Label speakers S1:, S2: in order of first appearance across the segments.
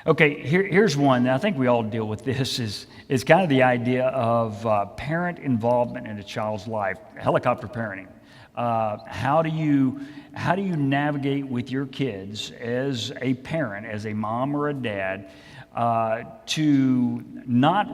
S1: Okay, here's one. I think we all deal with this. Is kind of the idea of parent involvement in a child's life, helicopter parenting. How do you navigate with your kids as a parent, as a mom or a dad, to not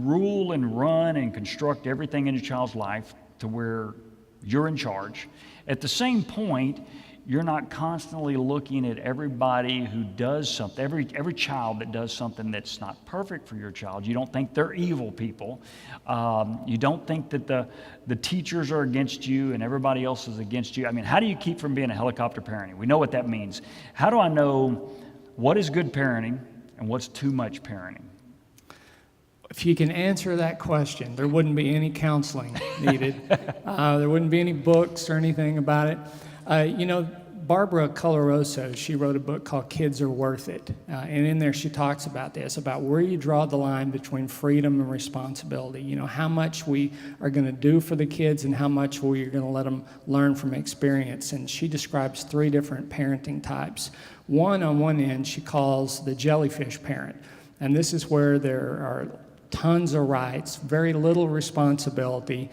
S1: rule and run and construct everything in your child's life to where you're in charge? At the same point, you're not constantly looking at everybody who does something, every child that does something that's not perfect for your child. You don't think they're evil people. You don't think that the teachers are against you and everybody else is against you. I mean, how do you keep from being a helicopter parenting? We know what that means. How do I know what is good parenting and what's too much parenting?
S2: If you can answer that question, there wouldn't be any counseling needed. There wouldn't be any books or anything about it. Barbara Coloroso, she wrote a book called Kids Are Worth It. And in there she talks about this, about where you draw the line between freedom and responsibility. You know, how much we are going to do for the kids and how much we're going to let them learn from experience. And she describes 3 different parenting types. One, on one end, she calls the jellyfish parent. And this is where there are tons of rights, very little responsibility.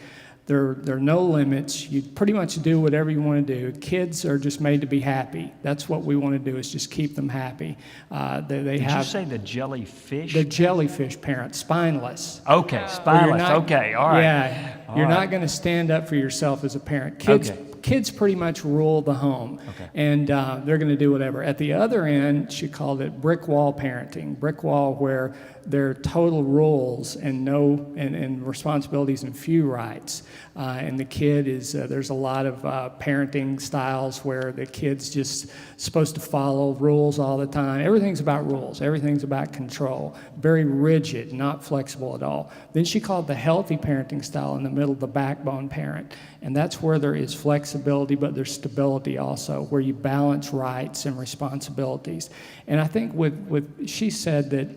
S2: There are no limits. You pretty much do whatever you want to do. Kids are just made to be happy. That's what we want to do, is just keep them happy.
S1: Did you say the jellyfish?
S2: The jellyfish parent, spineless.
S1: Okay, spineless. Okay, all right.
S2: Yeah, you're not going to stand up for yourself as a parent. Kids pretty much rule the home, and they're going to do whatever. At the other end, she called it brick wall parenting. Brick wall, where there are total rules and and responsibilities and few rights. And the kid is, there's a lot of parenting styles where the kid's just supposed to follow rules all the time. Everything's about rules. Everything's about control. Very rigid, not flexible at all. Then she called the healthy parenting style in the middle, the backbone parent. And that's where there is flexibility, but there's stability also, where you balance rights and responsibilities. And I think she said that,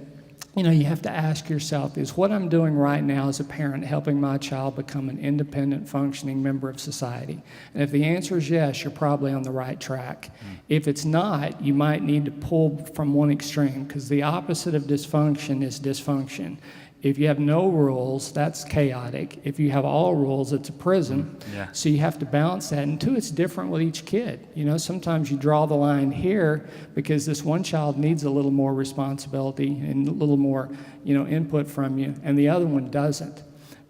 S2: you have to ask yourself, is what I'm doing right now as a parent helping my child become an independent, functioning member of society? And if the answer is yes, you're probably on the right track. If it's not, you might need to pull from one extreme, because the opposite of dysfunction is dysfunction. If you have no rules, that's chaotic. If you have all rules, it's a prison.
S1: Yeah.
S2: So you have to balance that. And 2, it's different with each kid. Sometimes you draw the line here because this one child needs a little more responsibility and a little more, input from you, and the other one doesn't.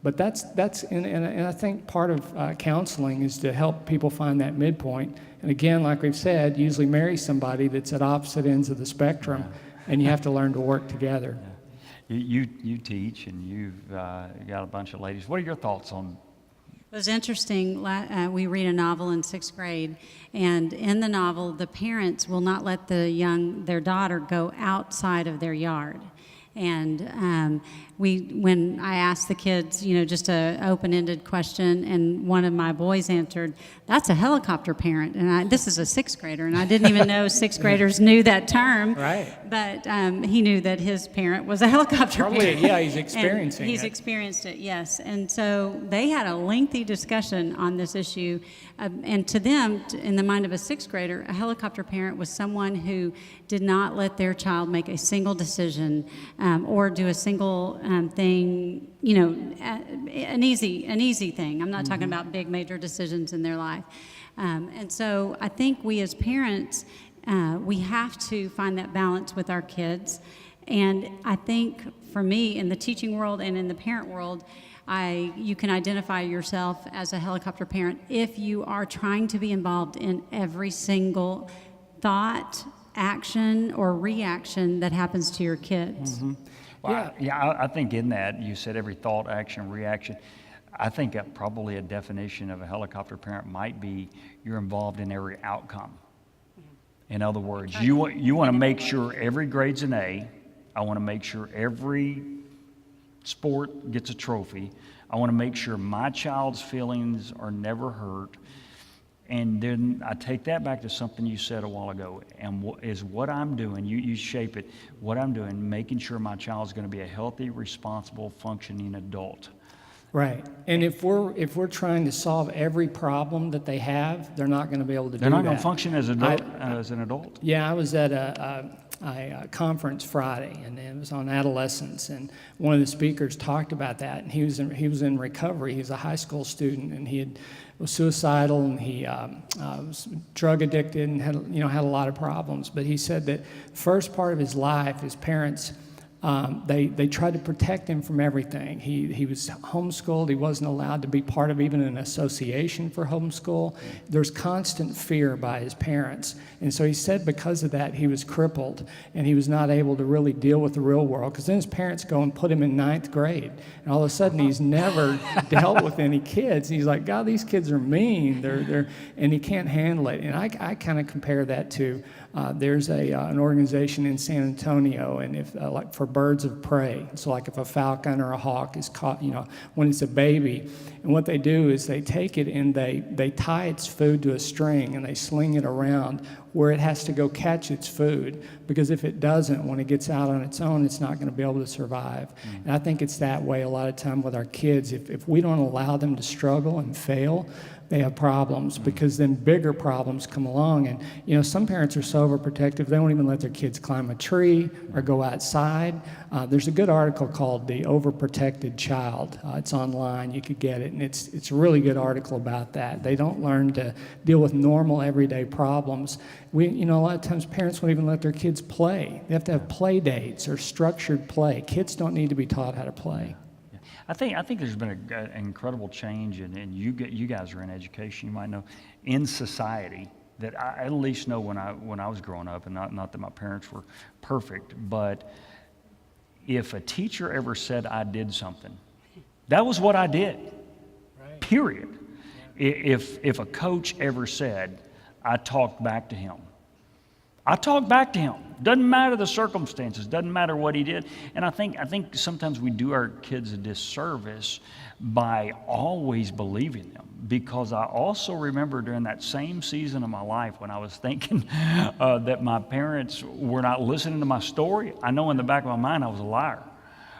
S2: But and I think part of counseling is to help people find that midpoint. And again, like we've said, usually marry somebody that's at opposite ends of the spectrum, and you have to learn to work together.
S1: Yeah. You teach, and you've got a bunch of ladies. What are your thoughts on?
S3: It was interesting. We read a novel in 6th grade, and in the novel, the parents will not let their daughter go outside of their yard. And when I asked the kids, just an open-ended question, and one of my boys answered, "That's a helicopter parent." And this is a 6th grader, and I didn't even know 6th graders knew that term.
S2: Right.
S3: But he knew that his parent was a helicopter parent.
S2: Yeah, he's experiencing it.
S3: He's experienced it, yes. And so they had a lengthy discussion on this issue. And to them, in the mind of a 6th grader, a helicopter parent was someone who did not let their child make a single decision or do a single thing, an easy thing. I'm not talking about big major decisions in their life. And so I think we as parents, we have to find that balance with our kids. And I think for me, in the teaching world and in the parent world, you can identify yourself as a helicopter parent if you are trying to be involved in every single thought, action, or reaction that happens to your kids.
S1: Mm-hmm. Well, I think in that, you said every thought, action, reaction. I think probably a definition of a helicopter parent might be you're involved in every outcome. In other words, you want to make sure every grade's an A. I want to make sure every sport gets a trophy. I want to make sure my child's feelings are never hurt. And then I take that back to something you said a while ago, and what I'm doing, you shape it, what I'm doing, making sure my child's going to be a healthy, responsible, functioning adult.
S2: Right. And if we're trying to solve every problem that they have, they're not going to be able to do that.
S1: They're not going to function as an adult?
S2: Yeah, I was at a a conference Friday, and it was on adolescence. And one of the speakers talked about that, and he was in recovery. He was a high school student, and was suicidal, and he was drug addicted, and had a lot of problems. But he said that the first part of his life, his parents, they tried to protect him from everything. He was homeschooled. He wasn't allowed to be part of even an association for homeschool. There's constant fear by his parents. And so he said because of that, he was crippled, and he was not able to really deal with the real world, because then his parents go and put him in 9th grade. And all of a sudden, he's never dealt with any kids. And he's like, God, these kids are mean. And he can't handle it. And I kind of compare that to, there's an organization in San Antonio, and if like for birds of prey, so like if a falcon or a hawk is caught, when it's a baby, and what they do is they take it and they tie its food to a string, and they sling it around where it has to go catch its food, because if it doesn't, when it gets out on its own, it's not going to be able to survive. And I think it's that way a lot of time with our kids. If we don't allow them to struggle and fail, they have problems, because then bigger problems come along. And some parents are so overprotective, they won't even let their kids climb a tree or go outside. There's a good article called The Overprotected Child. It's online, you could get it, and it's a really good article about that. They don't learn to deal with normal everyday problems. A lot of times parents won't even let their kids play. They have to have play dates or structured play. Kids don't need to be taught how to play.
S1: I think there's been an incredible change, and you guys are in education. You might know in society that I at least know when I was growing up, and not that my parents were perfect, but if a teacher ever said I did something, that was what I did. Right. Period. Yeah. If a coach ever said I talked back to him, I talk back to him. Doesn't matter the circumstances, doesn't matter what he did. And I think sometimes we do our kids a disservice by always believing them, because I also remember during that same season of my life when I was thinking that my parents were not listening to my story. I know in the back of my mind I was a liar.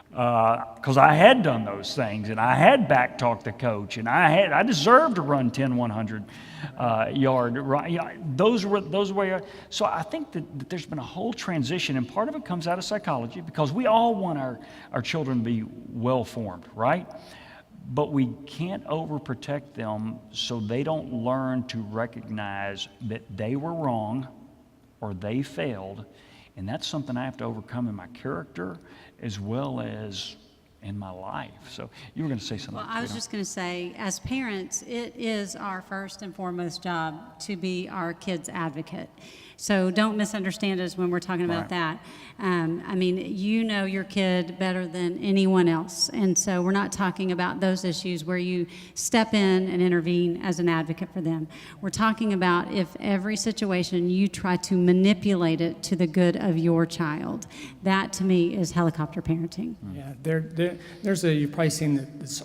S1: Because I had done those things, and I had back-talked the coach, and I deserved to run 10 100 yard. Those were. So I think that there's been a whole transition, and part of it comes out of psychology, because we all want our children to be well-formed, right? But we can't overprotect them so they don't learn to recognize that they were wrong or they failed. And that's something I have to overcome in my character as well as in my life. So you were going to say something.
S3: Well, I was just going to say, as parents, it is our first and foremost job to be our kids' advocate. So don't misunderstand us when we're talking about that. You know your kid better than anyone else. And so we're not talking about those issues where you step in and intervene as an advocate for them. We're talking about if every situation you try to manipulate it to the good of your child. That, to me, is helicopter parenting.
S2: Yeah, you've probably seen this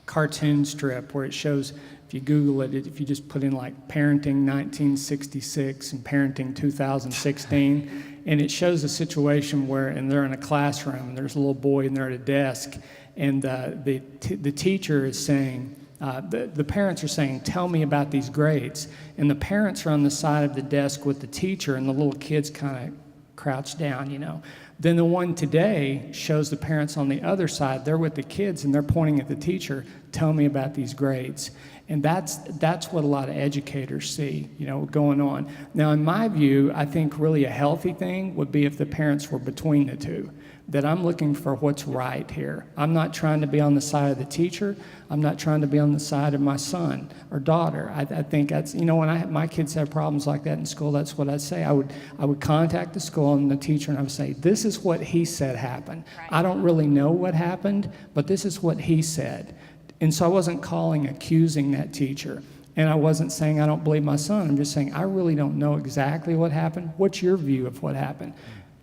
S2: cartoon strip where it shows, if you Google it, if you just put in like parenting 1966 and parenting 2016, and it shows a situation and they're in a classroom, and there's a little boy, and they're at a desk, and the teacher is saying, the parents are saying, tell me about these grades, and the parents are on the side of the desk with the teacher, and the little kids kind of crouched down, Then the one today shows the parents on the other side. They're with the kids, and they're pointing at the teacher, tell me about these grades. And that's what a lot of educators see, going on. Now, in my view, I think really a healthy thing would be if the parents were between the two, that I'm looking for what's right here. I'm not trying to be on the side of the teacher. I'm not trying to be on the side of my son or daughter. I think that's, when my kids have problems like that in school, that's what I'd say. I would contact the school and the teacher, and I would say, this is what he said happened. Right. I don't really know what happened, but this is what he said. And so I wasn't accusing that teacher. And I wasn't saying I don't believe my son. I'm just saying I really don't know exactly what happened. What's your view of what happened?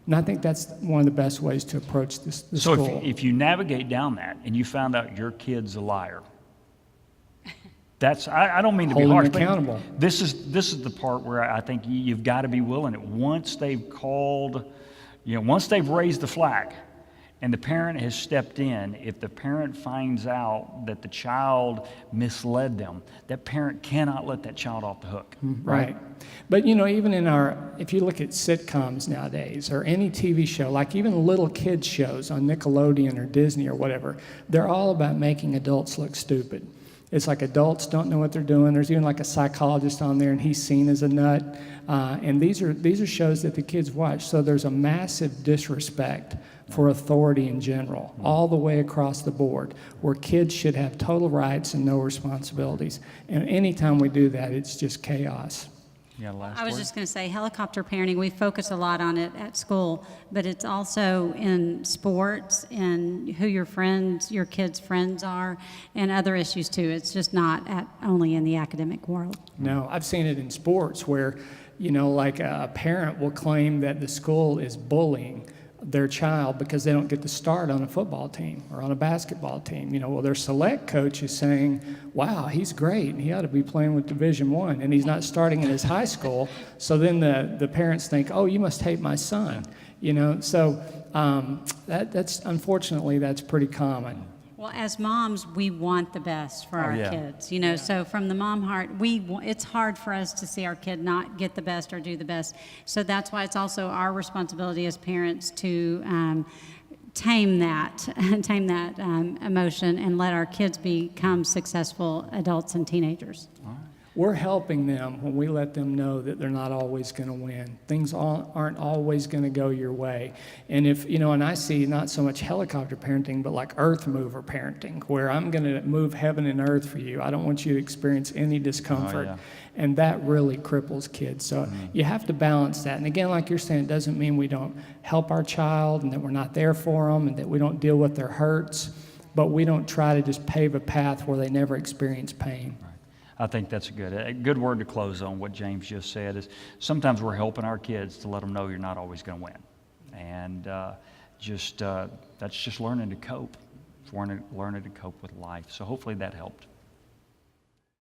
S2: And I think that's one of the best ways to approach the school.
S1: So if you navigate down that and you found out your kid's a liar, I don't mean to be harsh,
S2: accountable.
S1: But this is the part where I think you've got to be willing. Once they've called, once they've raised the flag, and the parent has stepped in, if the parent finds out that the child misled them, that parent cannot let that child off the hook.
S2: Right. But even if you look at sitcoms nowadays or any TV show, like even little kids shows on Nickelodeon or Disney or whatever, they're all about making adults look stupid. It's like adults don't know what they're doing. There's even like a psychologist on there, and he's seen as a nut. And these are shows that the kids watch. So there's a massive disrespect for authority in general, all the way across the board, where kids should have total rights and no responsibilities. And anytime we do that, it's just chaos.
S1: Yeah, last
S3: I was
S1: word?
S3: just going to say, helicopter parenting, we focus a lot on it at school, but it's also in sports and who your kids' friends are, and other issues too. It's just not only in the academic world.
S2: No, I've seen it in sports where, like a parent will claim that the school is bullying their child because they don't get to start on a football team or on a basketball team. Well, their select coach is saying, wow, he's great, and he ought to be playing with Division I, and he's not starting in his high school. So then the parents think, oh, you must hate my son. So that's unfortunately, that's pretty common.
S3: Well, as moms, we want the best for our kids, So from the mom heart, it's hard for us to see our kid not get the best or do the best. So that's why it's also our responsibility as parents to tame that emotion and let our kids become successful adults and teenagers.
S2: We're helping them when we let them know that they're not always going to win. Things aren't always going to go your way. And and I see not so much helicopter parenting, but like earth mover parenting, where I'm going to move heaven and earth for you. I don't want you to experience any discomfort. And that really cripples kids. So you have to balance that. And again, like you're saying, it doesn't mean we don't help our child and that we're not there for them and that we don't deal with their hurts, but we don't try to just pave a path where they never experience pain.
S1: I think that's a good word to close on. What James just said is sometimes we're helping our kids to let them know you're not always going to win. And that's just learning to cope, learning to cope with life. So hopefully that helped.